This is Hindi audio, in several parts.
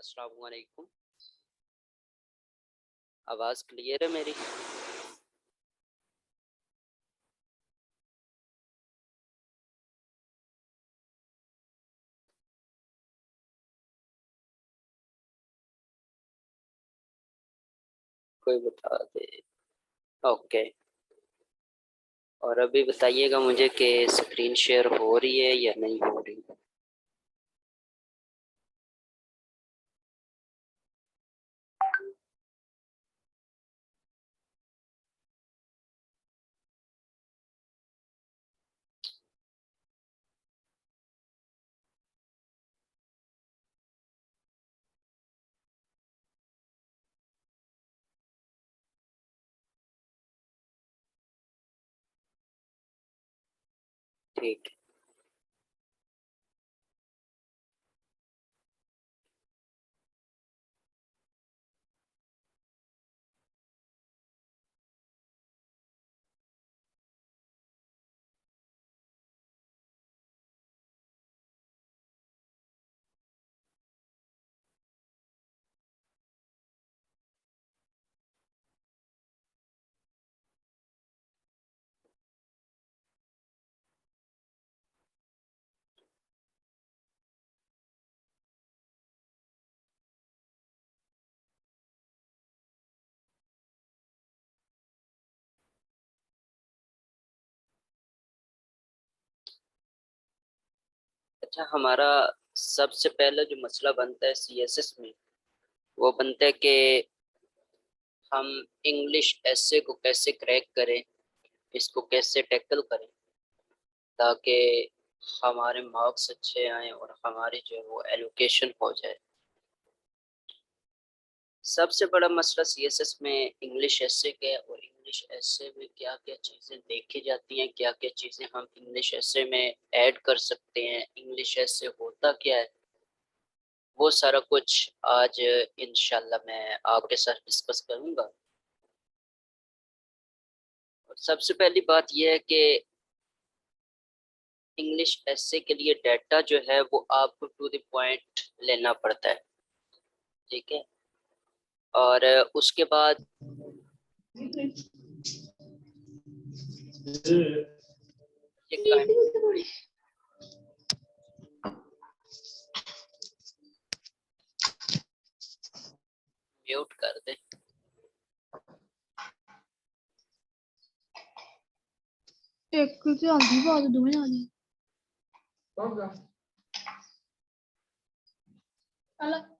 अस्सलाम वालेकुम। आवाज़ क्लियर है मेरी? कोई बता दे। ओके। और अभी बताइएगा मुझे कि स्क्रीन शेयर हो रही है या नहीं हो रही। ठीक है। अच्छा, हमारा सबसे पहला जो मसला बनता है सीएसएस में, वो बनता है कि हम इंग्लिश एसे को कैसे क्रैक करें, इसको कैसे टैकल करें ताकि हमारे मार्क्स अच्छे आए और हमारी जो है वो एलोकेशन हो जाए। सबसे बड़ा मसला सीएसएस में इंग्लिश एसे का है, और इंग्लिश एसे में क्या क्या चीज़ें देखी जाती हैं, क्या क्या चीज़ें हम इंग्लिश एसे में ऐड कर सकते हैं, इंग्लिश एसे होता क्या है, वो सारा कुछ आज इंशाल्लाह मैं आपके साथ डिस्कस करूंगा। और सबसे पहली बात यह है कि इंग्लिश एसे के लिए डाटा जो है वो आपको टू द पॉइंट लेना पड़ता है। ठीक है। और उसके बाद ये म्यूट कर दे। एक से आधी बात दो में आधी अलग।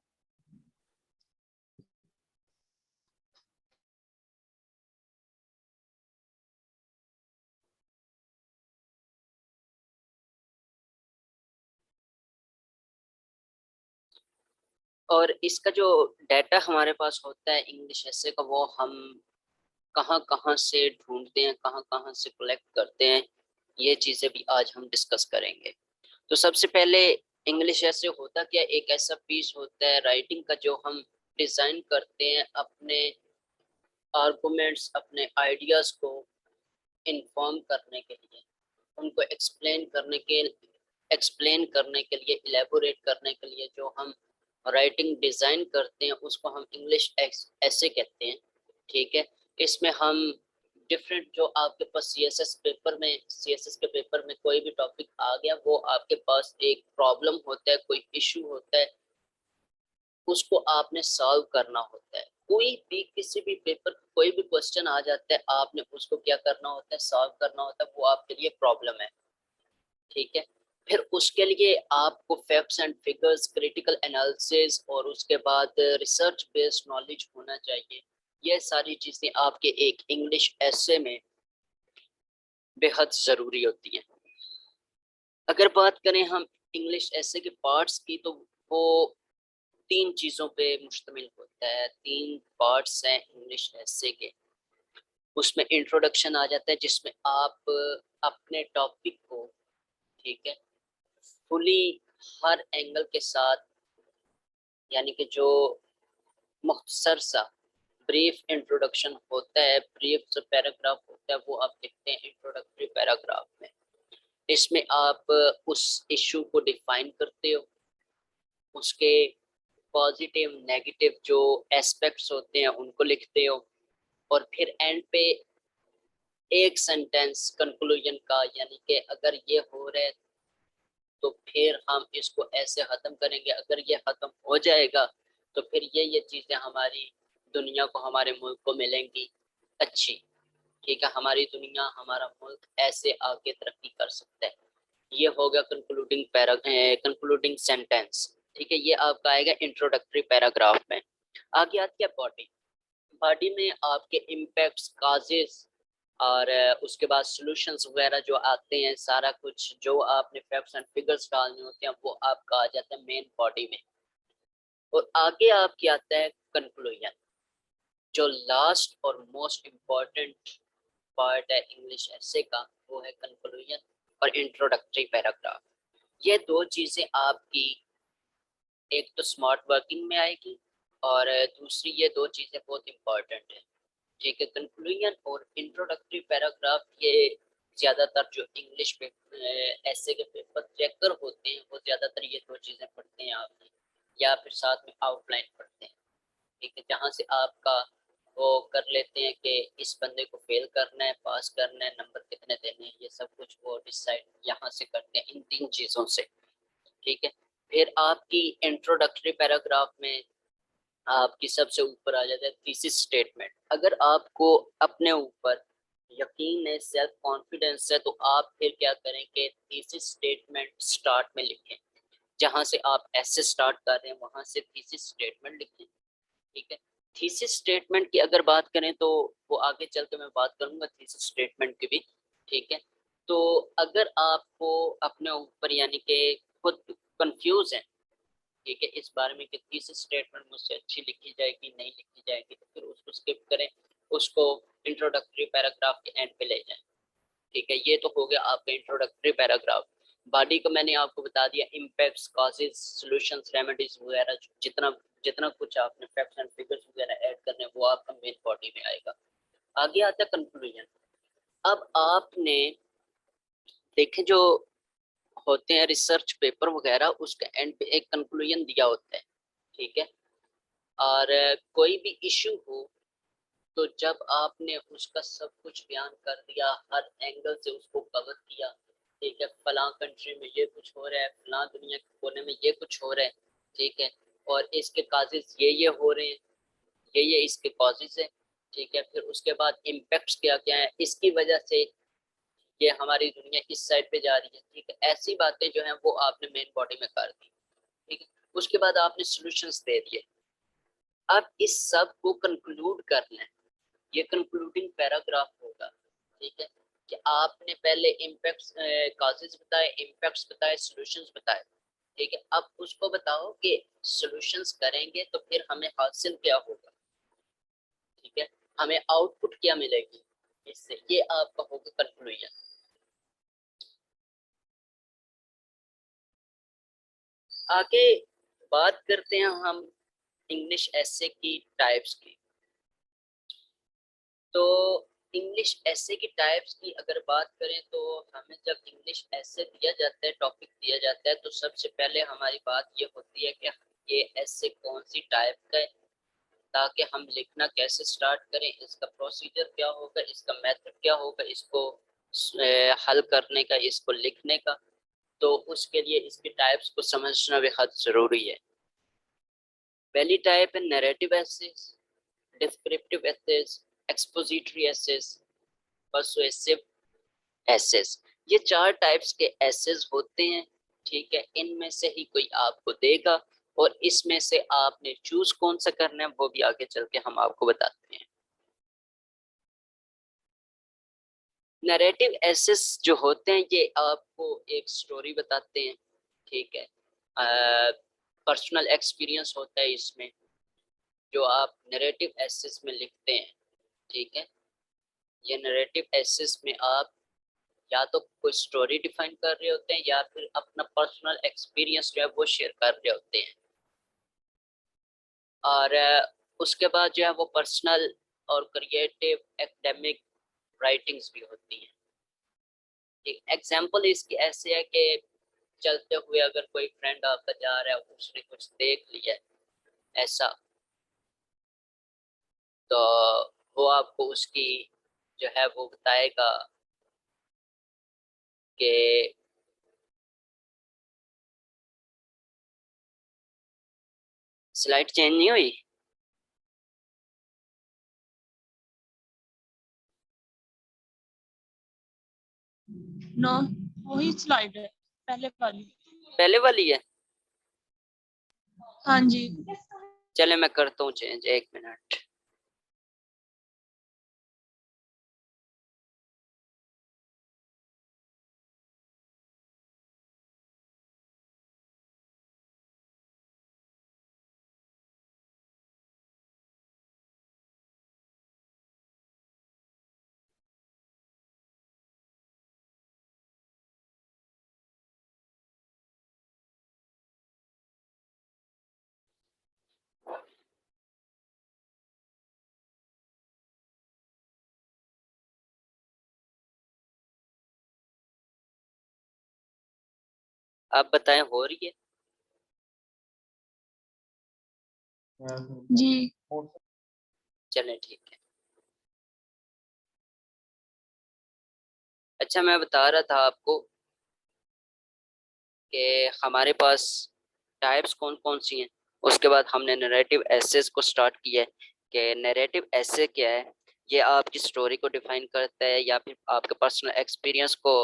और इसका जो डाटा हमारे पास होता है इंग्लिश एसे का, वो हम कहाँ कहाँ से ढूंढते हैं, कहाँ कहाँ से कलेक्ट करते हैं, ये चीज़ें भी आज हम डिस्कस करेंगे। तो सबसे पहले इंग्लिश एसे होता क्या, एक ऐसा पीस होता है राइटिंग का जो हम डिज़ाइन करते हैं अपने आर्गुमेंट्स, अपने आइडियाज़ को इन्फॉर्म करने के लिए, उनको एक्सप्लेन करने के लिए, इलेबोरेट करने के लिए जो हम राइटिंग डिज़ाइन करते हैं उसको हम इंग्लिश ऐसे कहते हैं। ठीक है। इसमें हम डिफरेंट जो आपके पास सीएसएस के पेपर में कोई भी टॉपिक आ गया, वो आपके पास एक प्रॉब्लम होता है, कोई इशू होता है, उसको आपने सॉल्व करना होता है। कोई भी किसी भी पेपर कोई भी क्वेश्चन आ जाता है, आपने उसको क्या करना होता है, सॉल्व करना होता है, वो आपके लिए प्रॉब्लम है। ठीक है। फिर उसके लिए आपको facts and figures, critical analysis और उसके बाद रिसर्च बेस्ड नॉलेज होना चाहिए। ये सारी चीजें आपके एक इंग्लिश एसे में बेहद जरूरी होती हैं। अगर बात करें हम इंग्लिश एसे के पार्ट्स की, तो वो तीन चीजों पे मुश्तमिल होता है, तीन पार्ट्स हैं इंग्लिश एसे के। उसमें इंट्रोडक्शन आ जाता है जिसमें आप अपने टॉपिक को, ठीक है, फुली हर एंगल के साथ, यानी कि जो मुख्तसर सा ब्रीफ इंट्रोडक्शन होता है, ब्रीफ जो पैराग्राफ होता है, वो आप लिखते हैं इंट्रोडक्टरी पैराग्राफ में। इसमें आप उस इशू को डिफाइन करते हो, उसके पॉजिटिव नेगेटिव जो एस्पेक्ट्स होते हैं उनको लिखते हो, और फिर एंड पे एक सेंटेंस कंक्लूजन का, यानी कि अगर ये हो रहा है तो फिर हम इसको ऐसे खत्म करेंगे, अगर ये खत्म हो जाएगा तो फिर ये चीजें हमारी दुनिया को, हमारे मुल्क को मिलेंगी अच्छी। ठीक है, हमारी दुनिया, हमारा मुल्क ऐसे आगे तरक्की कर सकता है। ये हो गया कंक्लूडिंग सेंटेंस। ठीक है, ये आपका आएगा इंट्रोडक्टरी पैराग्राफ में। आगे आती है बॉडी। बॉडी में आपके इम्पैक्ट्स, काजेस, और उसके बाद सॉल्यूशंस वगैरह जो आते हैं, सारा कुछ जो आपने फैक्ट्स एंड फिगर्स डालने होते हैं वो आपका आ जाता है मेन बॉडी में। और आगे आपकी आता है कंक्लूजन, जो लास्ट और मोस्ट इम्पोर्टेंट पार्ट है इंग्लिश ऐसे का, वो है कंक्लूजन और इंट्रोडक्टरी पैराग्राफ। ये दो चीजें आपकी एक तो स्मार्ट वर्किंग में आएगी, और दूसरी ये दो चीजें बहुत इंपॉर्टेंट है। ठीक है, कंक्लूजन और इंट्रोडक्टरी पैराग्राफ, ये ज्यादातर जो इंग्लिश पे ऐसे के पेपर चेकर होते हैं वो ज्यादातर ये दो चीजें पढ़ते हैं आपने, या फिर साथ में आउटलाइन पढ़ते हैं। ठीक है, जहाँ से आपका वो कर लेते हैं कि इस बंदे को फेल करना है, पास करना है, नंबर कितने देने हैं, ये सब कुछ वो डिसाइड यहाँ से करते हैं, इन तीन चीजों से। ठीक है, फिर आपकी इंट्रोडक्टरी पैराग्राफ में आपकी सबसे ऊपर आ जाता है थीसिस स्टेटमेंट। अगर आपको अपने ऊपर यकीन है, सेल्फ कॉन्फिडेंस है, तो आप फिर क्या करें कि थीसिस स्टेटमेंट स्टार्ट में लिखें। जहां से आप ऐसे स्टार्ट कर रहे हैं वहां से थीसिस स्टेटमेंट लिखें। ठीक है, थीसिस स्टेटमेंट की अगर बात करें तो वो आगे चल के मैं बात करूंगा थीसिस स्टेटमेंट की भी। ठीक है, तो अगर आपको अपने ऊपर यानी कि खुद कंफ्यूज है, ठीक है, इस बारे में कि थीसिस स्टेटमेंट मुझसे अच्छी लिखी जाएगी नहीं लिखी जाएगी, तो फिर उसको स्किप करें, उसको इंट्रोडक्टरी पैराग्राफ के एंड पे ले जाएं। ठीक है, ये तो हो गया आपका इंट्रोडक्टरी पैराग्राफ। बॉडी का मैंने आपको बता दिया, इम्पैक्ट्स, कॉजेज, सॉल्यूशंस, रेमेडीज वगैरह, जितना जितना कुछ आपने फैक्ट्स एंड फिगर्स वगैरह ऐड करने हैं वो आपका मेन बॉडी में आएगा। आगे आता है कंक्लूजन। अब आपने देखे जो होते हैं रिसर्च पेपर वगैरह, उसके एंड पे एक कंक्लूजन दिया होता है। ठीक है, और कोई भी इशू हो तो जब आपने उसका सब कुछ बयान कर दिया, हर एंगल से उसको कवर किया, ठीक है, फलां कंट्री में ये कुछ हो रहा है, फलां दुनिया के कोने में ये कुछ हो रहा है, ठीक है, और इसके काजेज ये हो रहे हैं, ये इसके कॉजेज है। ठीक है, फिर उसके बाद इम्पैक्ट्स क्या क्या है, इसकी वजह से ये हमारी दुनिया इस साइड पे जा रही है। ठीक है, ऐसी बातें जो है वो आपने मेन बॉडी में कर दी। ठीक है, उसके बाद आपने सॉल्यूशंस दे दिए। अब इस सब को कंक्लूड करना है, ये कंक्लूडिंग पैराग्राफ होगा। ठीक है, कि आपने पहले इम्पैक्ट्स, कॉजेज बताए, इम्पैक्ट्स बताए, सॉल्यूशंस बताए। ठीक है, अब उसको बताओ कि सॉल्यूशंस करेंगे तो फिर हमें हासिल क्या होगा। ठीक है, हमें आउटपुट क्या मिलेगी इससे, ये आपका होगा कंक्लूजन। आगे बात करते हैं हम इंग्लिश एसे की टाइप्स की। तो इंग्लिश एसे की टाइप्स की अगर बात करें तो हमें जब इंग्लिश एसे दिया जाता है, टॉपिक दिया जाता है, तो सबसे पहले हमारी बात ये होती है कि ये एसे कौन सी टाइप का है, ताकि हम लिखना कैसे स्टार्ट करें, इसका प्रोसीजर क्या होगा, इसका मेथड क्या होगा, इसको हल करने का, इसको लिखने का। तो उसके लिए इसकी टाइप्स को समझना बेहद ज़रूरी है। पहली टाइप है narrative essays, descriptive essays, expository essays, persuasive essays. ये चार टाइप्स के एसेस होते हैं। ठीक है, इनमें से ही कोई आपको देगा, और इसमें से आपने चूज कौन सा करना है वो भी आगे चल के हम आपको बताते हैं। नैरेटिव एसेस जो होते हैं ये आपको एक स्टोरी बताते हैं। ठीक है, पर्सनल एक्सपीरियंस होता है इसमें जो आप नैरेटिव एसेस में लिखते हैं। ठीक है, ये नैरेटिव एसेस में आप या तो कोई स्टोरी डिफाइन कर रहे होते हैं या फिर अपना पर्सनल एक्सपीरियंस जो है वो शेयर कर रहे होते हैं। और उसके बाद जो है वो पर्सनल और क्रिएटिव एकेडमिक राइटिंग्स भी होती हैं। एक एग्जांपल इसकी ऐसे है कि चलते हुए अगर कोई फ्रेंड आपका जा रहा है, उसने कुछ देख लिया है, ऐसा। तो वो आपको उसकी जो है वो बताएगा कि स्लाइड चेंज नहीं हुई। नो, वही स्लाइड है पहले वाली। पहले वाली है। हाँ जी। चले मैं करता हूँ चेंज, 1 मिनट। आप बताएं हो रही है? जी। चलें ठीक है। अच्छा मैं बता रहा था आपको कि हमारे पास टाइप्स कौन कौन सी हैं। उसके बाद हमने नैरेटिव एसेस को स्टार्ट किया है कि नैरेटिव एसे क्या है। ये आपकी स्टोरी को डिफाइन करता है या फिर आपके पर्सनल एक्सपीरियंस को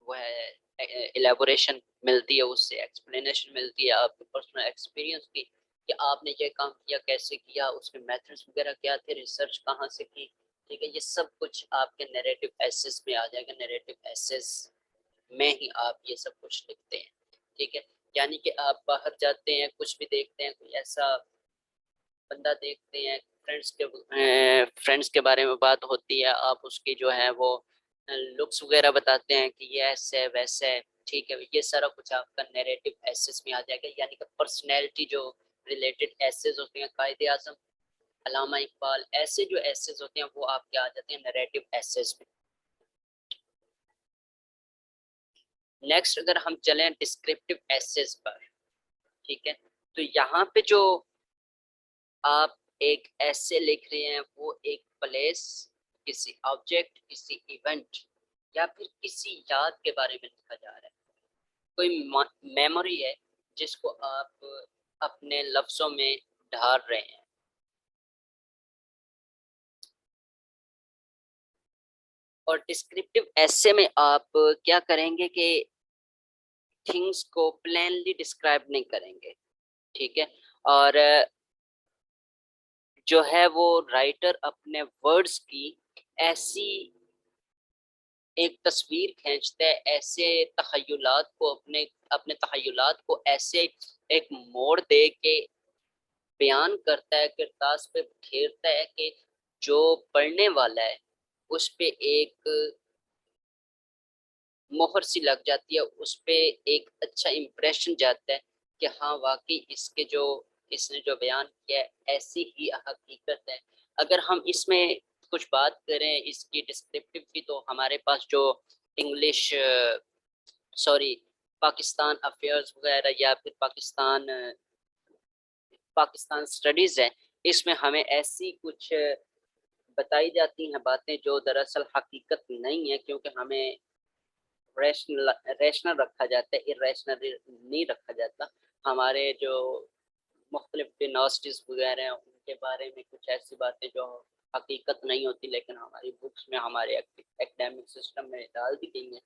वो है एलेबोरेशन मिलती है, उससे एक्सप्लेनेशन मिलती है आपके पर्सनल एक्सपीरियंस की कि आपने ये काम किया, कैसे किया, उसके मेथड्स वगैरह क्या थे, रिसर्च कहाँ से की। ठीक है, ये सब कुछ आपके नैरेटिव एसेस में आ जाएगा। नैरेटिव एसेस में ही आप ये सब कुछ लिखते हैं। ठीक है, यानी कि आप बाहर जाते हैं, कुछ भी देखते हैं, कोई ऐसा बंदा देखते हैं, फ्रेंड्स के बारे में बात होती है, आप उसकी जो है वो लुक्स वगैरह बताते हैं कि ये ऐसे है वैसे है। ठीक है, ये सारा कुछ आपका नैरेटिव एसेस में आ जाएगा। यानी कि पर्सनैलिटी जो रिलेटेड एसेस होते हैं, कायदे आजम, अलामा इकबाल, ऐसे जो एसेस होते हैं वो आपके आ जाते हैं नैरेटिव एसेस में। नेक्स्ट अगर हम चलें डिस्क्रिप्टिव एसेस पर, ठीक है, तो यहाँ पे जो आप एक ऐसे लिख रहे हैं वो एक प्लेस, किसी ऑब्जेक्ट, किसी इवेंट या फिर किसी याद के बारे में लिखा जा रहा है। कोई मेमोरी है जिसको आप अपने लफ्जों में ढाल रहे हैं। और डिस्क्रिप्टिव ऐसे में आप क्या करेंगे कि थिंग्स को प्लेनली डिस्क्राइब नहीं करेंगे। ठीक है, और जो है वो राइटर अपने वर्ड्स की ऐसी एक तस्वीर खींचता है, ऐसे तखय्युलात को अपने अपने तखय्युलात को ऐसे एक मोड़ दे के बयान करता है, किरदार पे घेरता है कि जो पढ़ने वाला है उस पे एक मोहर सी लग जाती है, उस पे एक अच्छा इम्प्रेशन जाता है कि हाँ वाकई इसके जो इसने जो बयान किया है ऐसी ही हकीकत है। अगर हम इसमें कुछ बात करें इसकी डिस्क्रिप्टिव की, तो हमारे पास जो इंग्लिश सॉरी पाकिस्तान अफेयर्स वगैरह या फिर पाकिस्तान स्टडीज है, इसमें हमें ऐसी कुछ बताई जाती हैं बातें जो दरअसल हकीकत नहीं है, क्योंकि हमें रैशनल रैशनल रखा जाता है, इरेशनल नहीं रखा जाता। हमारे जो मुख्तलिफ डिनास्टीज वगैरह हैं उनके बारे में कुछ ऐसी बातें जो हकीकत नहीं होती, लेकिन हमारी बुक्स में, हमारे एकेडमिक सिस्टम में डाल दी गई हैं।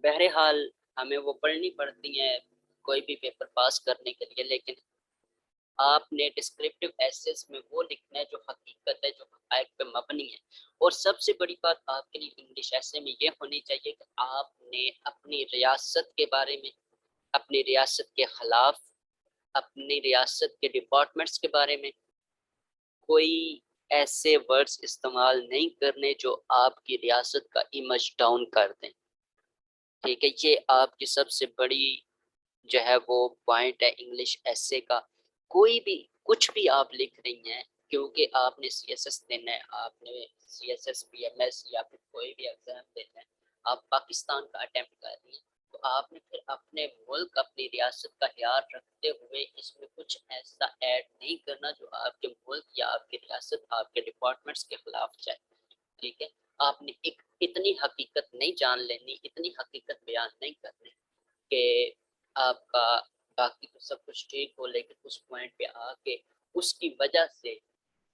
बहरहाल हमें वो पढ़नी पड़ती हैं कोई भी पेपर पास करने के लिए, लेकिन आपने डिस्क्रिप्टिव एसेस में वो लिखना है जो हकीकत है, जो हक़ाइक़ पे मबनी है। और सबसे बड़ी बात आपके लिए इंग्लिश ऐसे में ये होनी चाहिए कि आपने अपनी रियासत के बारे में, अपनी रियासत के खिलाफ, अपनी रियासत के डिपार्टमेंट्स के बारे में कोई ऐसे वर्ड्स इस्तेमाल नहीं करने जो आपकी रियासत का इमेज डाउन कर दें। ठीक है, ये आपकी सबसे बड़ी जो है वो पॉइंट है इंग्लिश ऐसे का। कोई भी कुछ भी आप लिख रही हैं, क्योंकि आपने सीएसएस देना है, आपने सीएसएस पीएमएस या फिर कोई भी एग्जाम देना है, आप पाकिस्तान का अटेम्प्ट कर रही हैं, तो आपने फिर अपने मुल्क अपनी रियासत का ख्याल रखते हुए इसमें कुछ ऐसा ऐड नहीं करना जो आपके मुल्क या आपकी रियासत आपके डिपार्टमेंट्स के खिलाफ जाए। ठीक है, आपने एक इतनी हकीकत नहीं जान लेनी, इतनी हकीकत बयान नहीं करनी कि आपका बाकी तो सब कुछ ठीक हो लेकिन उस पॉइंट पे आके उसकी वजह से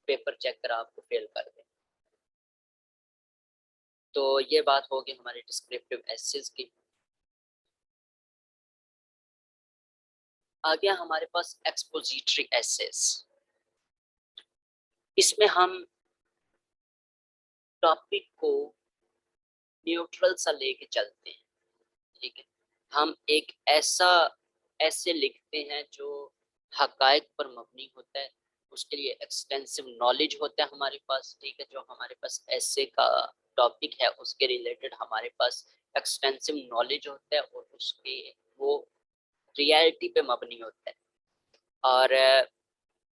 पेपर चेक कर आपको फेल कर दे। तो ये बात होगी हमारे डिस्क्रिप्टिव एसेस की। आ गया हमारे पास एक्सपोजिटरी एसेस। इसमें हम टॉपिक को न्यूट्रल सा लेके चलते हैं। ठीक है, हम एक ऐसा ऐसे लिखते हैं जो हकायक पर मबनी होता है, उसके लिए एक्सटेंसिव नॉलेज होता है हमारे पास। ठीक है, जो हमारे पास ऐसे का टॉपिक है उसके रिलेटेड हमारे पास एक्सटेंसिव नॉलेज होता है और उसके वो रियलिटी पे मबनी होता है। और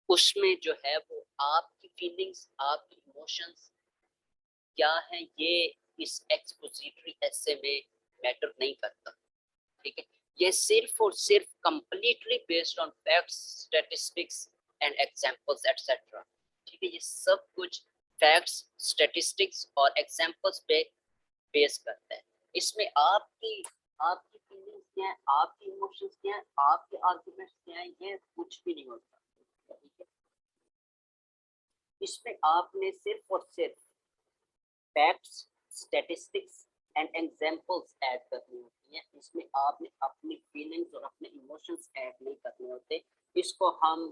उसमें जो है वो आपकी फीलिंग्स, आपकी इमोशंस क्या है, ये इस एक्सपोजिटरी ऐसे में मैटर नहीं करता। ठीक है, ये सिर्फ और सिर्फ completely based on facts, statistics and examples etcetera. ठीक है, ये सब कुछ फैक्ट्स, स्टैटिस्टिक्स और एग्जांपल्स पे बेस करता है। इसमें आपकी आपकी फीलिंग्स क्या है, आपकी इमोशंस क्या है, आपके आर्गुमेंट्स क्या है, ये कुछ भी नहीं होता। ठीक है, इसमें आपने सिर्फ और सिर्फ facts, statistics and examples add करनी होती हैं। इसमें आपने अपनी फीलिंग्स और अपने इमोशंस ऐड नहीं करने होते। इसको हम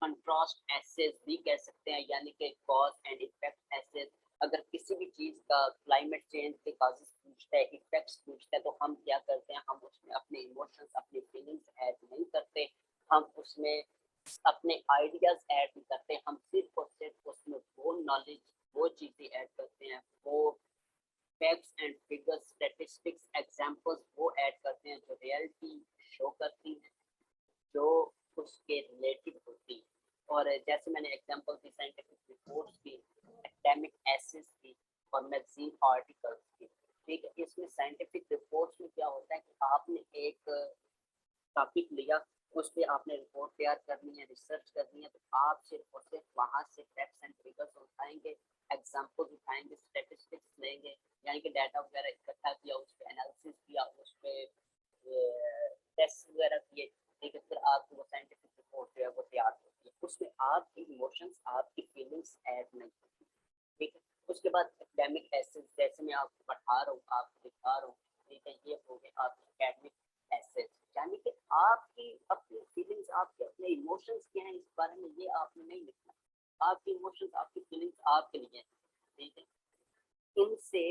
कंट्रास्ट एसेस भी कह सकते हैं, यानी कि कॉज एंड इफेक्ट एसेस। अगर किसी भी चीज का क्लाइमेट चेंज के काजेस पूछता है, इफेक्ट्स पूछता है, तो हम क्या करते हैं, हम उसमें अपने इमोशंस, अपनी फीलिंग्स ऐड नहीं करते। हम उसमें अपने आइडियाज ऐड नहीं करते। हम सिर्फ और सिर्फ उसमें वो नॉलेज, वो चीजें ऐड करते हैं, वो facts and figures, statistics, examples वो ऐड करते हैं जो रियलिटी शो करती है, जो उसके रिलेटेड होती है। और जैसे मैंने एग्जांपल दी साइंटिफिक रिपोर्ट्स की, एकेडमिक एसेस की और मैगजीन आर्टिकल्स की। ठीक है, इसमें साइंटिफिक रिपोर्ट्स में क्या होता है कि आपने एक टॉपिक लिया, उस पर आपने रिपोर्ट तैयार करनी है, रिसर्च करनी है, तो आप सिर्फ और सिर्फ वहाँ से फैक्ट्स एंड फिगर्स उठाएंगे, एग्जाम्पल उठाएंगे, स्टेटिस्टिक्स लेंगे, यानी कि डाटा वगैरह इकट्ठा किया, उस पर एनालिसिस किया, उस पर टेस्ट वगैरह किए। ठीक है, फिर आपको वो साइंटिफिक रिपोर्ट जो है वो तैयार होती है, उसमें आपकी इमोशंस, आपकी फीलिंग्स ऐड नहीं होती। ठीक है, उसके बाद एकेडमिक एसेस, जैसे मैं आपको पढ़ा रहा हूँ, आपको दिखा रहा हूँ। ठीक है, ये हो गए आपके एकेडमिक एसेस, यानी कि आपकी अपनी फीलिंग्स, आपके अपने इमोशंस क्या हैं इस बारे में ये आपने नहीं लिखना। आपकी इमोशंस, आपकी फीलिंग्स आपके लिए। ठीक है, इनसे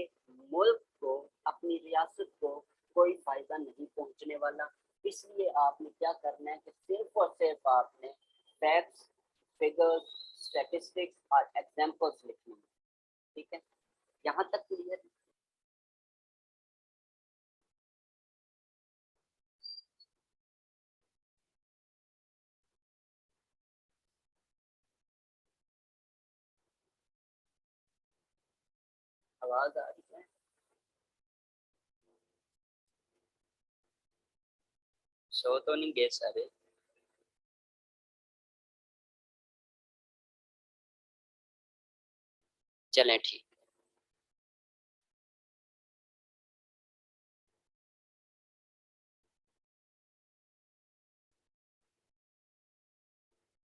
मुल्क को, अपनी रियासत को कोई फायदा नहीं पहुंचने वाला। इसलिए आपने क्या करना है कि सिर्फ और सिर्फ आपने फैक्ट्स, फिगर्स, स्टैटिस्टिक्स और एग्जांपल्स लिखने हैं। ठीक है, यहाँ तक क्लियर? आवाज आ रही है? सो तो नहीं गए सारे? चलें ठीक।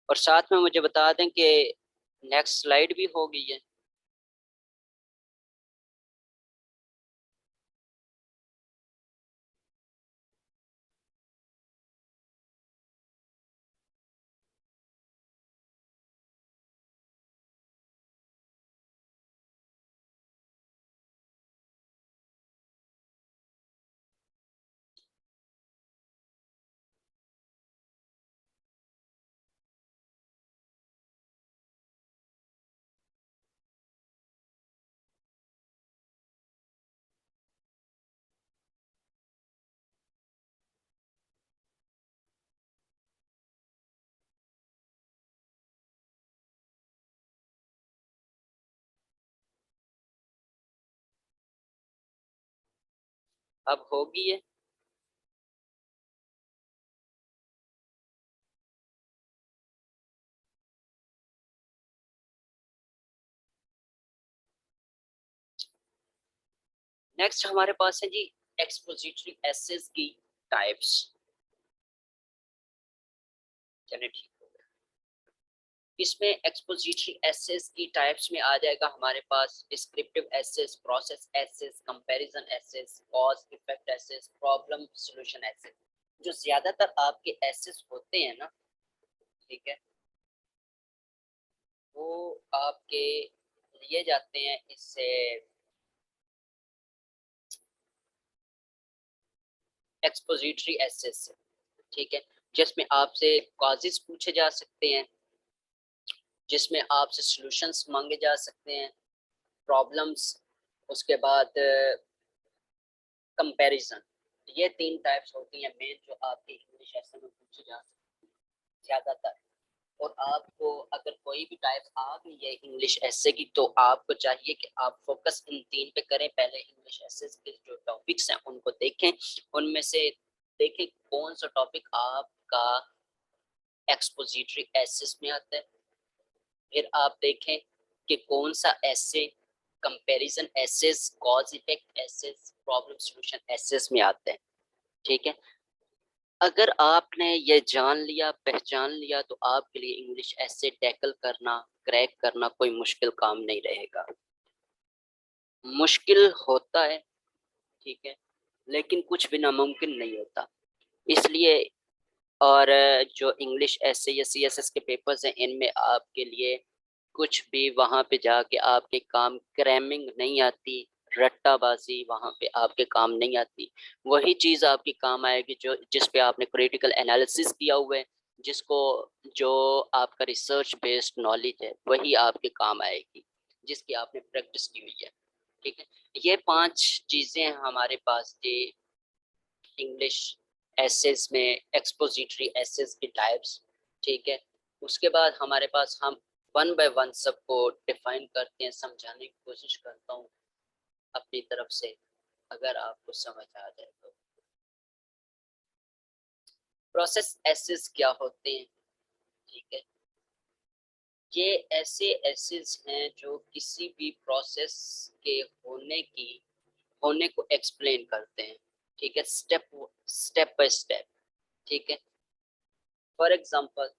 और साथ में मुझे बता दें कि नेक्स्ट स्लाइड भी हो गई है। अब होगी ये? नेक्स्ट हमारे पास है जी एक्सपोजिटरी एसेस की टाइप्स। चलिए ठीक हो गया। इसमें एक्सपोजिटरी एसेस की टाइप्स में आ जाएगा हमारे पास descriptive essays, process essays, comparison essays, cause effect essays, problem solution essays. जो ज्यादातर आपके एसेस होते हैं ना, ठीक है, वो आपके लिए जाते हैं इससे एक्सपोजिटरी एसेस से, ठीक है, जिसमें आपसे कॉजेस पूछे जा सकते हैं, जिसमें आपसे सॉल्यूशंस मांगे जा सकते हैं, प्रॉब्लम्स, उसके बाद कंपैरिजन। ये 3 टाइप्स होती हैं मेन जो आपके इंग्लिश एसे में पूछे जा सकते हैं ज्यादातर। और आपको अगर कोई भी टाइप आ गई है इंग्लिश एसे की, तो आपको चाहिए कि आप फोकस इन 3 पे करें। पहले इंग्लिश एसे के जो टॉपिक्स हैं उनको देखें, उनमें से देखें कौन सा टॉपिक आपका एक्सपोजिटरी एसेस में आता है। फिर आप देखें कि कौन सा essay comparison essays, cause effect essays, problem solution essays में आते हैं, ठीक है। अगर आपने ये जान लिया, पहचान लिया, तो आपके लिए इंग्लिश एसे टैकल करना, क्रैक करना कोई मुश्किल काम नहीं रहेगा। मुश्किल होता है, ठीक है, लेकिन कुछ भी नामुमकिन नहीं होता। इसलिए और जो इंग्लिश एसे या सीएसएस के पेपर्स हैं, इनमें आपके लिए कुछ भी वहाँ पे जाके आपके काम क्रैमिंग नहीं आती, रट्टाबाजी वहाँ पे आपके काम नहीं आती। वही चीज़ आपके काम आएगी जो जिस पे आपने क्रिटिकल एनालिसिस किया हुआ है, जिसको जो आपका रिसर्च बेस्ड नॉलेज है वही आपके काम आएगी, जिसकी आपने प्रैक्टिस की हुई है, ठीक है। ये 5 चीज़ें हैं हमारे पास ये इंग्लिश एसेस में, एक्सपोजिटरी एसेस की टाइप्स, ठीक है। उसके बाद हमारे पास हम वन बाय वन सबको डिफाइन करते हैं, समझाने की कोशिश करता हूँ अपनी तरफ से, अगर आपको समझ आ जाए तो। प्रोसेस एसेस क्या होते हैं, ठीक है, ये ऐसे एसेस हैं जो किसी भी प्रोसेस के होने को एक्सप्लेन करते हैं, ठीक है, स्टेप स्टेप बाय स्टेप, ठीक है। For example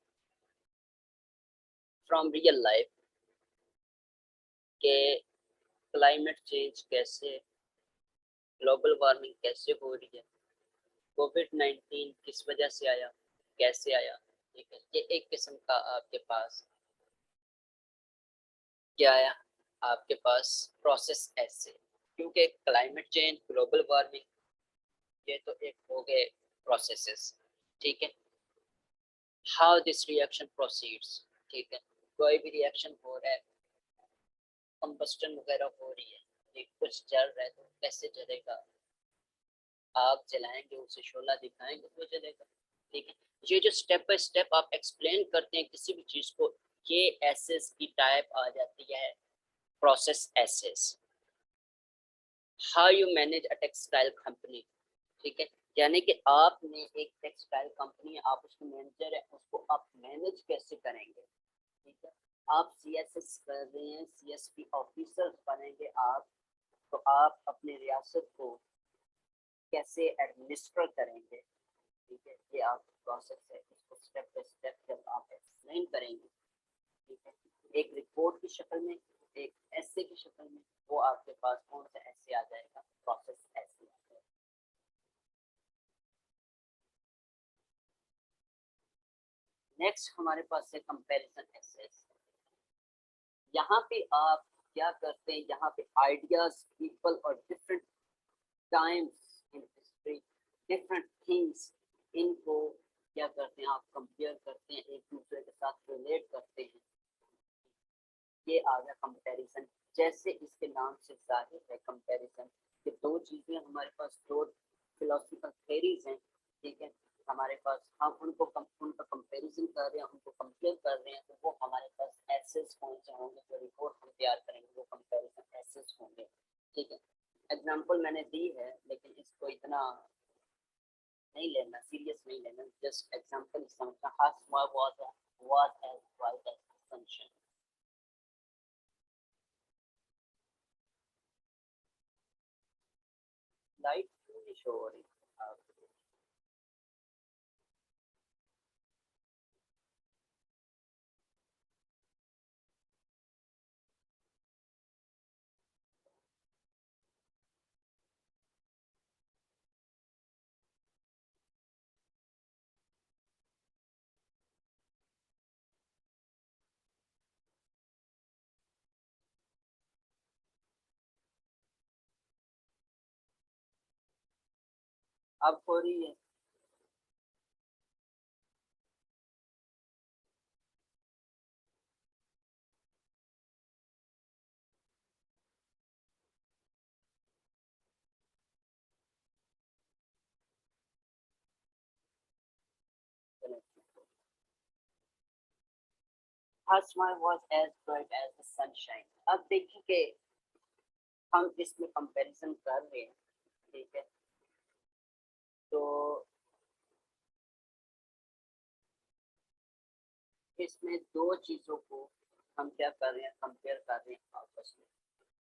from real life के क्लाइमेट चेंज कैसे, ग्लोबल वार्मिंग कैसे हो रही है, कोविड-19 किस वजह से आया, कैसे आया, ठीक है। ये एक किस्म का आपके पास क्या आया, आपके पास प्रोसेस ऐसे, क्योंकि क्लाइमेट चेंज, ग्लोबल वार्मिंग, ये तो एक हो गए प्रोसेसेस, ठीक है। हाउ दिस रिएक्शन प्रोसीड्स, ठीक है, कोई भी रिएक्शन हो रहा है, कंबस्टन वगैरह हो रही है, ठीक, कुछ जल रहा है तो कैसे जलेगा, आग जलाएंगे, उसे शोला दिखाएंगे तो जलेगा, ठीक है। ये जो स्टेप बाय स्टेप आप एक्सप्लेन करते हैं किसी भी चीज को, ये एसेस की टाइप आ जाती है process essays. How you manage a textile company, ठीक है, यानी कि आपने एक टेक्सटाइल कंपनी है, आप उसके मैनेजर है, उसको आप मैनेज कैसे करेंगे, ठीक है। आप सीएसएस कर रहे हैं, सीएसपी ऑफिसर बनेंगे आप, तो आप अपनी रियासत को कैसे एडमिनिस्टर करेंगे, ठीक है। ये आप प्रोसेस है, इसको स्टेप बाय स्टेप जब आप एक्सप्लेन करेंगे, ठीक है, एक रिपोर्ट की शक्ल में, एक एसे की शक्ल में, वो आपके पास कौन सा एसे आ जाएगा, प्रोसेस एसे आ जाएगा। नेक्स्ट हमारे पास है कंपैरिजन एसेस। यहाँ पे आप क्या करते हैं, यहाँ पे आइडियाज, पीपल और different times in history, different things, इनको क्या करते हैं, आप कंपेयर करते हैं, एक दूसरे के साथ रिलेट करते हैं, ये आ गया कंपैरिजन। जैसे इसके नाम से जाहिर है कंपैरिजन, कि दो चीजें हमारे पास, दो फिलोसफिकल थ्योरीज हैं, ठीक है, हमारे पास, हम उनका कंपैरिजन कर रहे हैं, उनको कंपेयर कर रहे हैं, तो वो हमारे पास एसेस कौन से होंगे, जो रिपोर्ट हम तैयार करेंगे वो कंपैरिजन एसेस होंगे, ठीक है। एग्जांपल मैंने दी है लेकिन इसको जस्ट एग्जांपल समझना, how small was as bright as the sunshine. Light क्यों नहीं शो हो रही? अब हो रही है? How small was as bright as the sunshine. अब देखिए कि हम इसमें कंपैरिजन कर रहे हैं, ठीक है? तो इसमें दो चीजों को हम क्या कर रहे हैं, कंपेयर कर रहे हैं आपस में।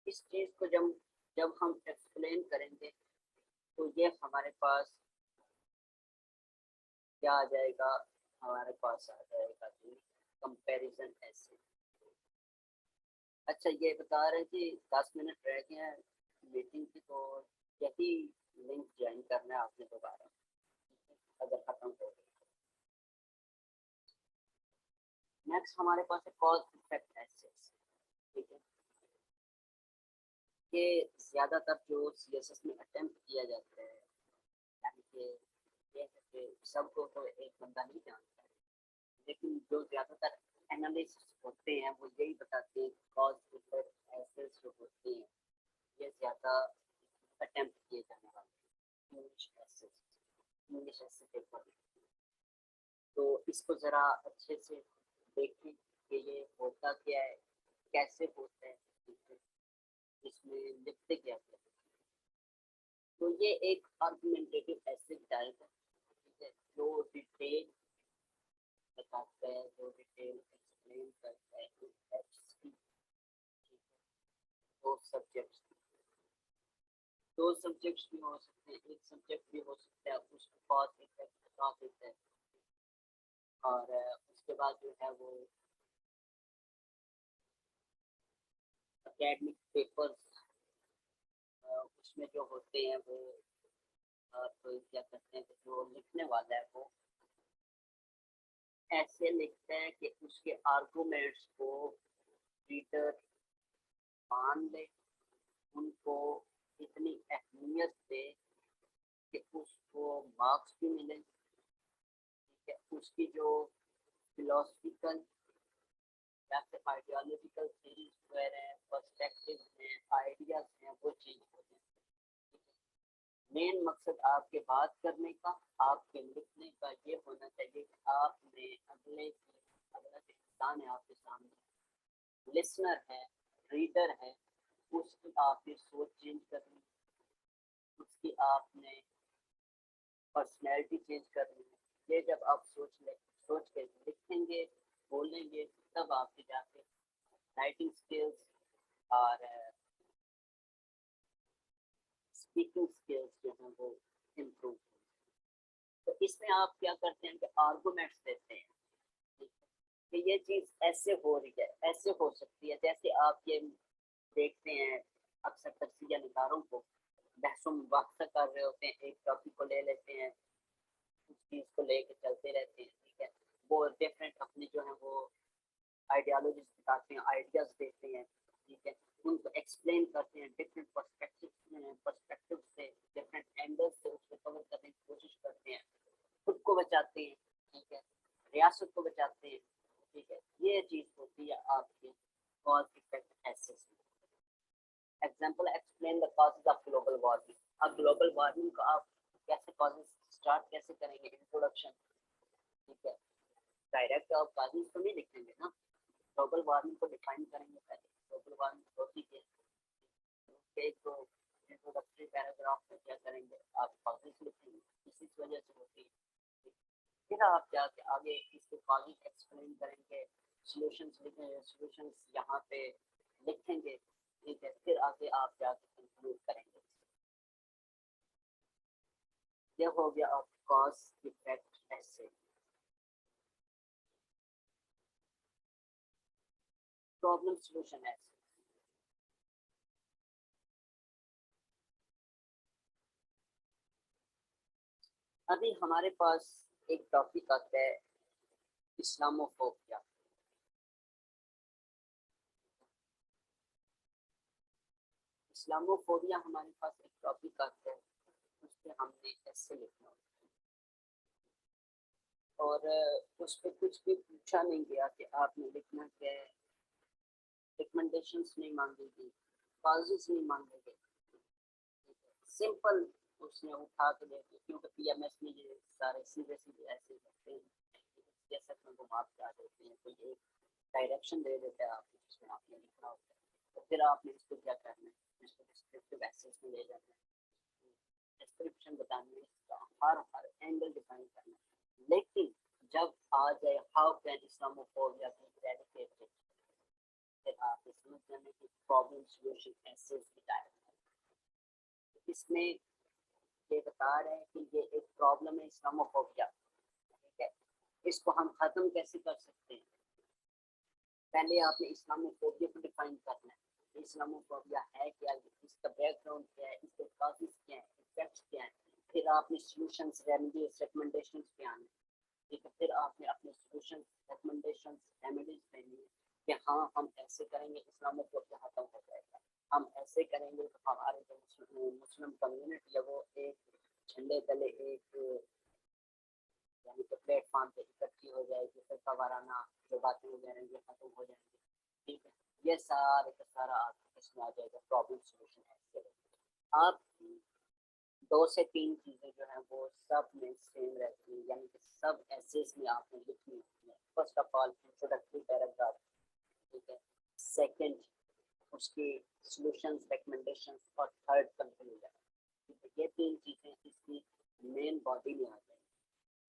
इस चीज को जब जब हम एक्सप्लेन करेंगे तो ये हमारे पास क्या आ जाएगा, हमारे पास आ जाएगा कि कंपैरिजन ऐसे। अच्छा, ये बता रहे हैं कि 10 मिनट रह गए हैं मीटिंग की, तो यही लिंक ज्वाइन करना है आपने दोबारा, अगर खत्म हो गई। नेक्स्ट हमारे पास है कॉज इफेक्ट एनालिसिस, ठीक है? ये ज्यादातर जो सीएसएस में अटेम्प्ट किया जाता है, यानी कि ये है कि सबको तो एक बंदा नहीं जानता है, लेकिन जो ज्यादातर एनालिसिस होते हैं वो यही बताते हैं कॉज इफेक्ट एनालिसिस जो होते हैं ये ज्यादा अटेम्प्ट किए जाने वाले इंग्लिश एसे पेपर। तो इसको जरा अच्छे से देखें कि ये होता क्या है, कैसे होता है, इसमें लिखते क्या है। तो ये एक आर्गुमेंटेटिव एसे टाइप है, ठीक है, जो डिटेल बताता है, जो डिटेल एक्सप्लेन करता है दो सब्जेक्ट्स भी हो सकते हैं, एक सब्जेक्ट भी हो सकता है, उसके बाद इफेक्ट बता देता है। और उसके बाद जो है वो एकेडमिक पेपर्स, उसमें जो होते हैं वो तो क्या करते हैं कि जो लिखने वाला है वो ऐसे लिखता है कि उसके आर्गुमेंट्स को रीडर मान ले, उनको इतनी अहमियत दे कि उसको मार्क्स भी मिले, ठीक है? उसकी जो फिलोसफिकल या फिर आइडियोलॉजिकल थीरीज वगैरह हैं, पर्सपेक्टिव हैं, आइडियाज हैं, वो चेंज हो जाए। मेन मकसद आपके बात करने का, आपके लिखने का ये होना चाहिए कि आपने अगला जो इंसान है आपके सामने, लिसनर है, रीडर है, उसकी आपने सोच चेंज करनी, उसकी आपने पर्सनैलिटी चेंज करनी है। ये जब आप सोच के लिखेंगे, बोलेंगे, तब आपके जाके राइटिंग स्किल्स और स्पीकिंग स्किल्स जो हैं वो इम्प्रूव होंगे। तो इसमें आप क्या करते हैं कि आर्गुमेंट्स देते हैं कि ये चीज ऐसे हो रही है, ऐसे हो सकती है। जैसे आप ये देखते हैं अक्सर तफसीलिया निगारों को बहसों मुबाहसा कर रहे होते हैं, एक टॉपिक को ले लेते हैं, उस चीज को लेके चलते रहते हैं, ठीक है? वो डिफरेंट अपनी जो है वो आइडियोलॉजीज बताते हैं, आइडियाज देते हैं, ठीक है? उनको एक्सप्लेन करते हैं, डिफरेंट पर्सपेक्टिव से, डिफरेंट एंगल से उसको कवर करने की कोशिश करते हैं, खुद को बचाते हैं, ठीक है, रियासत को बचाते हैं, ठीक है? ये चीज होती है आपकी cause effect analysis. Example, explain the causes of global warming. अब ग्लोबल वार्मिंग को आप कैसे कॉजेस स्टार्ट कैसे करेंगे, इंट्रोडक्शन, ठीक है? डायरेक्ट आप कॉजेस तो नहीं लिखेंगे ना, ग्लोबल वार्मिंग को डिफाइन करेंगे पहले, ग्लोबल वार्मिंग होती क्या है, एक तो इंट्रोडक्टरी पैराग्राफ में क्या करेंगे, आप कॉजेस लिखेंगे, इसी वजह से होती है। फिर सॉल्यूशंस लिखेंगे, सॉल्यूशंस यहाँ पे लिखेंगे, ठीक है, फिर आगे आप जाके कंक्लूड करेंगे। ये हो गया आप कॉज इफेक्ट ऐसे। प्रॉब्लम सॉल्यूशन ऐसे। अभी हमारे पास एक टॉपिक आता है इस्लामोफोबिया। इस्लामोफोबिया हमारे पास एक टॉपिक आता है, उस पर हमने ऐसे लिखना होता है और उस पर कुछ भी पूछा नहीं गया कि आपने लिखना क्या है, रिकमेंडेशंस नहीं मांगी गई, कॉजेस नहीं मांगे गए, सिंपल उसने उठा के दे दिया, क्योंकि पीएमएस में ये सारे सीधे सीधे ऐसे करते हैं, जैसा कि उनको मार्क्स आ देते हैं, कोई एक डायरेक्शन दे देता है आपको जिसमें आपने लिखना होता है, तो फिर आपने इसको क्या करना है, इसको डिस्क्रिप्टिव एसेस में ले जाना है, डिस्क्रिप्शन बताने में हर एंगल डिफाइन करना है। लेकिन जब आ जाए how can Islamophobia be eradicated, फिर आप समझ जाने की प्रॉब्लम सॉल्यूशन एसेस की टाइप। इसमें ये बता रहे हैं कि ये एक प्रॉब्लम है इस्लामोफोबिया, ठीक है, इसको हम खत्म कैसे कर सकते हैं। पहले आपने इस्लामोफोबिया को डिफाइन करना है, इस्लामोफोबिया है क्या, इसका बैकग्राउंड क्या है, इसके कॉजेस क्या है, इफेक्ट्स क्या है, फिर आपने सॉल्यूशंस, रेमेडीज, रिकमेंडेशंस पे आना है, ठीक है, फिर आपने अपने सॉल्यूशंस, रिकमेंडेशंस, रेमेडीज देनी है कि हाँ हम ऐसे करेंगे इस्लामोफोबिया खत्म हो जाएगा, हम ऐसे करेंगे तो हमारे जो मुस्लिम कम्युनिटी है वो एक झंडे तले एक यानी कि प्लेटफॉर्म पे इकट्ठी हो जाएगी, फिर वाराना जो बातें हो जाएंगी खत्म हो जाएंगी, ठीक है, ये सारे का सारा आपके इसमें आ जाएगा प्रॉब्लम सॉल्यूशन है। आप दो से तीन चीजें जो है वो सब में सेम रहती है, यानी कि सब एसेस में आपने लिखनी होती है। First of all introductory paragraph, ठीक है, सेकंड उसके सॉल्यूशंस, रिकमेंडेशंस और थर्ड कंक्लूजन, ठीक है, ये तीन चीजें इसकी मेन बॉडी में आ जाएंगी,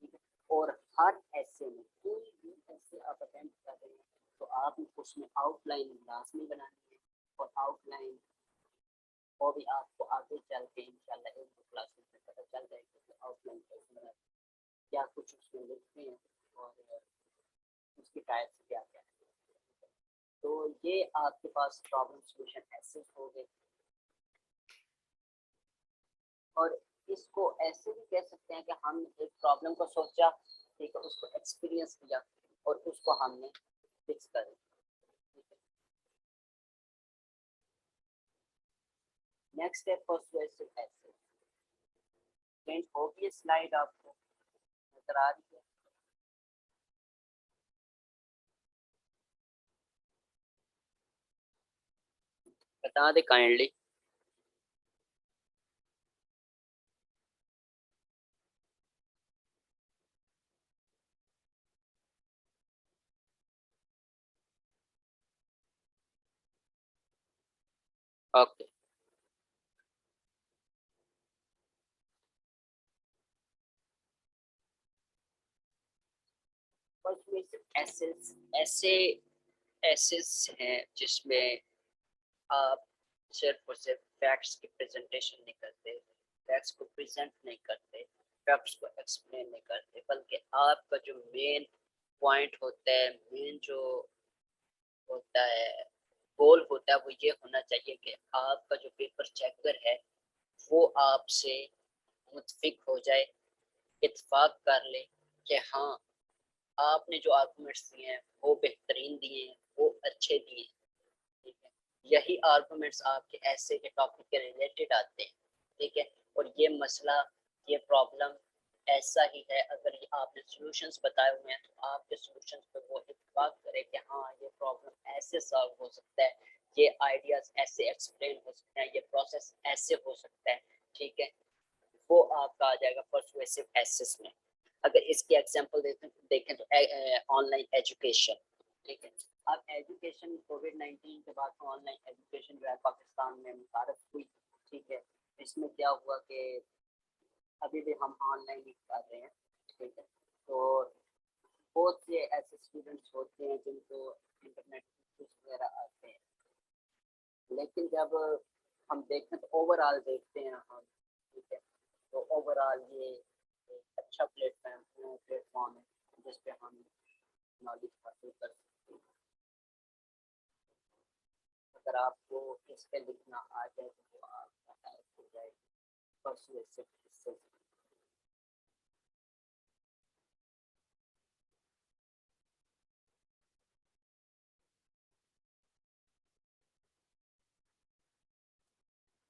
ठीक है। और हर ऐसे में कोई भी ऐसे आप अटेम्प्ट कर रहे हैं तो आप उसमें आउटलाइन लाजमी बनानी है, और आउटलाइन वो भी आपको आगे चल के इंशाल्लाह एक दो क्लास में पता चल जाएगा कि आउटलाइन कैसे बनाते हैं, क्या कुछ उसमें लिखते हैं और उसकी टाइप्स क्या क्या है। तो ये आपके पास प्रॉब्लम सॉल्यूशन एसेस हो गए, और इसको ऐसे भी कह सकते हैं कि हम एक प्रॉब्लम को सोचा, ठीक है, उसको एक्सपीरियंस किया और उसको हमने फिक्स कर दिया। नेक्स्ट है पर्सुएसिव एसेस। चेंज हो गई स्लाइड, आपको नजर आ रही है। बता दे काइंडली। ओके, पर्सुएसिव एसेस ऐसे एसेस हैं जिसमें आप सिर्फ और सिर्फ फैक्ट्स की प्रेजेंटेशन नहीं करते, फैक्ट्स को प्रेजेंट नहीं करते, फैक्ट्स को एक्सप्लेन नहीं करते, बल्कि आपका जो मेन पॉइंट होता है, मेन जो होता है गोल होता है, वो ये होना चाहिए कि आपका जो पेपर चेकर है वो आपसे मुतफिक हो जाए, इत्फाक कर ले कि हाँ आपने जो आर्गूमेंट्स दिए हैं वो बेहतरीन दिए हैं, वो अच्छे दिए हैं, ठीक है, यही आर्गुमेंट्स आपके ऐसे के टॉपिक के रिलेटेड आते हैं, ठीक है, और ये मसला, ये प्रॉब्लम ऐसा ही है, अगर ये आपने सॉल्यूशंस बताए हुए हैं तो आपके सॉल्यूशंस पे वो इत्तेफाक करे कि हाँ ये प्रॉब्लम ऐसे सॉल्व हो सकता है, ये आइडियाज ऐसे एक्सप्लेन हो सकते हैं, ये प्रोसेस ऐसे हो सकता है, ठीक है, वो आपका आ जाएगा पर्सुएसिव एसेस में। अगर इसकी एग्जांपल देखें तो ऑनलाइन एजुकेशन, ठीक है, अब एजुकेशन कोविड-19 के बाद ऑनलाइन एजुकेशन जो है पाकिस्तान में मुतारफ हुई, ठीक है, इसमें क्या हुआ कि अभी भी हम ऑनलाइन ही कर रहे हैं, ठीक है, तो बहुत से ऐसे स्टूडेंट्स होते हैं जिनको देखें तो ओवरऑल देखते हैं हम, ठीक है। तो ओवरऑल ये एक अच्छा प्लेटफॉर्म है जिस पे हम नॉलेज हासिल कर सकते हैं। अगर आपको इस पे लिखना आ जाए तो आपका हेल्प हो जाएगी परसुएसिव इससे।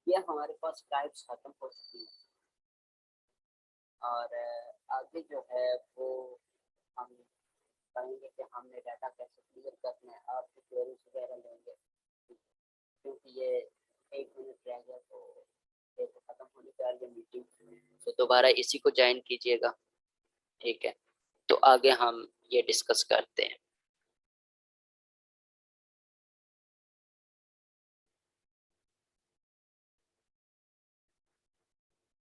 ये हमारे पास टाइप्स खत्म हो चुकी हैं और आगे जो है वो हम कहेंगे कि हमने डाटा कैसे क्लियर करना है, आपकी क्वेरीज वगैरह लेंगे क्योंकि ये 1 मिनट रह गया तो ये तो खत्म होने जा रही है मीटिंग, तो दोबारा इसी को ज्वाइन कीजिएगा, ठीक है। तो आगे हम ये डिस्कस करते हैं।